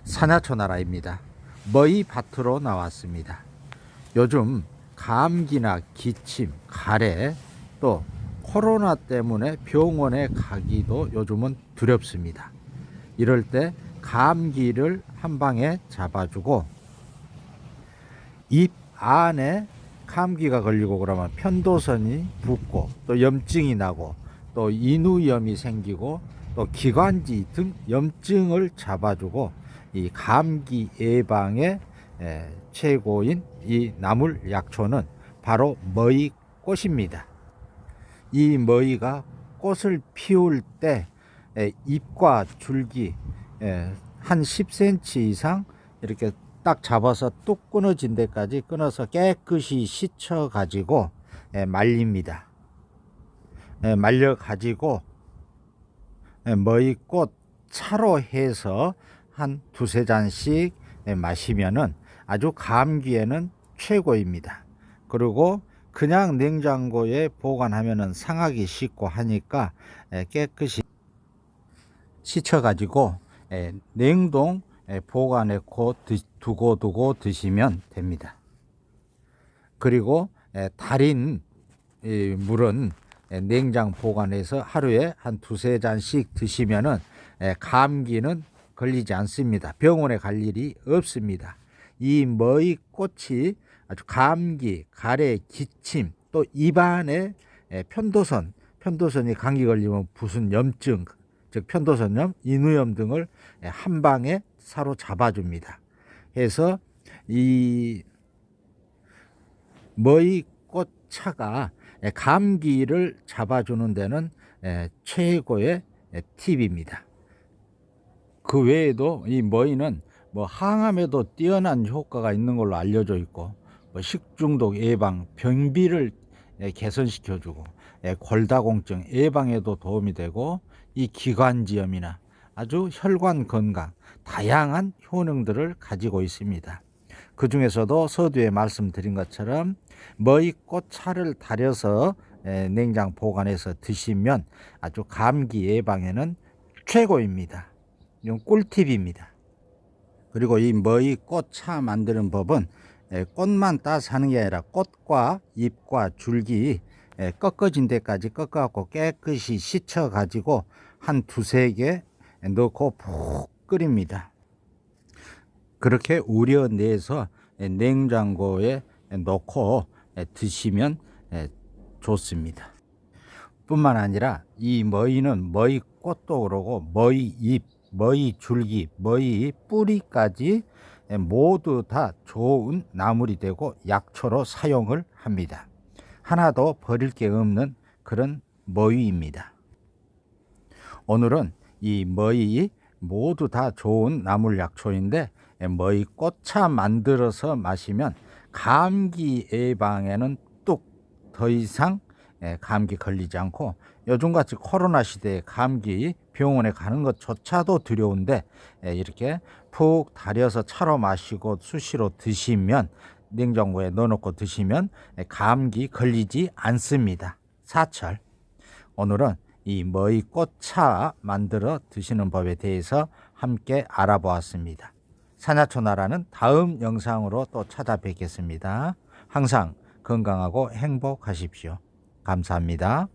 산야초나라입니다. 머위 밭으로 나왔습니다. 요즘 감기나 기침, 가래, 또 코로나 때문에 병원에 가기도 요즘은 두렵습니다. 이럴 때 감기를 한 방에 잡아주고, 입 안에 감기가 걸리고 그러면 편도선이 붓고 또 염증이 나고 또 인후염이 생기고 또 기관지 등 염증을 잡아주고, 이 감기 예방의 최고인 이 나물 약초는 바로 머위꽃입니다. 이 머위가 꽃을 피울 때 잎과 줄기 한 10cm 이상 이렇게 딱 잡아서 뚝 끊어진 데까지 끊어서 깨끗이 씻어 가지고 말립니다. 말려 가지고 머위꽃 차로 해서 한 두세 잔씩 마시면은 아주 감기에는 최고입니다. 그리고 그냥 냉장고에 보관하면은 상하기 쉽고 하니까 깨끗이 씻어 가지고 냉동 보관해 두고 드시면 됩니다. 그리고 달인 물은 냉장 보관해서 하루에 한 두세 잔씩 드시면은 감기는 걸리지 않습니다. 병원에 갈 일이 없습니다. 이 머위꽃이 아주 감기, 가래, 기침, 또 입안에 편도선이 감기 걸리면 붓은 염증, 즉 편도선염, 인후염 등을 한 방에 사로잡아줍니다. 그래서 이 머위꽃 차가 감기를 잡아주는 데는 최고의 팁입니다. 그 외에도 이 머위는 항암에도 뛰어난 효과가 있는 걸로 알려져 있고, 식중독 예방, 변비를 개선시켜주고, 골다공증 예방에도 도움이 되고, 이 기관지염이나 아주 혈관 건강, 다양한 효능들을 가지고 있습니다. 그 중에서도 서두에 말씀드린 것처럼 머위꽃 차를 달여서 냉장 보관해서 드시면 아주 감기 예방에는 최고입니다. 이건 꿀팁입니다. 그리고 이 머위꽃 차 만드는 법은 꽃만 따서 하는 게 아니라 꽃과 잎과 줄기 꺾어진 데까지 꺾어갖고 깨끗이 씻어 가지고 한 두세 개 넣고 푹 끓입니다. 그렇게 우려내서 냉장고에 넣고 드시면 좋습니다. 뿐만 아니라 이 머위는 머위꽃도 그러고 머위잎, 머위줄기, 머위 뿌리까지 모두 다 좋은 나물이 되고 약초로 사용을 합니다. 하나도 버릴 게 없는 그런 머위입니다. 오늘은 이 머위 모두 다 좋은 나물 약초인데 머위꽃차 만들어서 마시면 감기 예방에는 뚝 더 이상 감기 걸리지 않고, 요즘같이 코로나 시대에 감기 병원에 가는 것조차도 두려운데 이렇게 푹 달여서 차로 마시고 수시로 드시면, 냉장고에 넣어놓고 드시면 감기 걸리지 않습니다. 사철, 오늘은 이 머위꽃차 만들어 드시는 법에 대해서 함께 알아보았습니다. 산야초나라는 다음 영상으로 또 찾아뵙겠습니다. 항상 건강하고 행복하십시오. 감사합니다.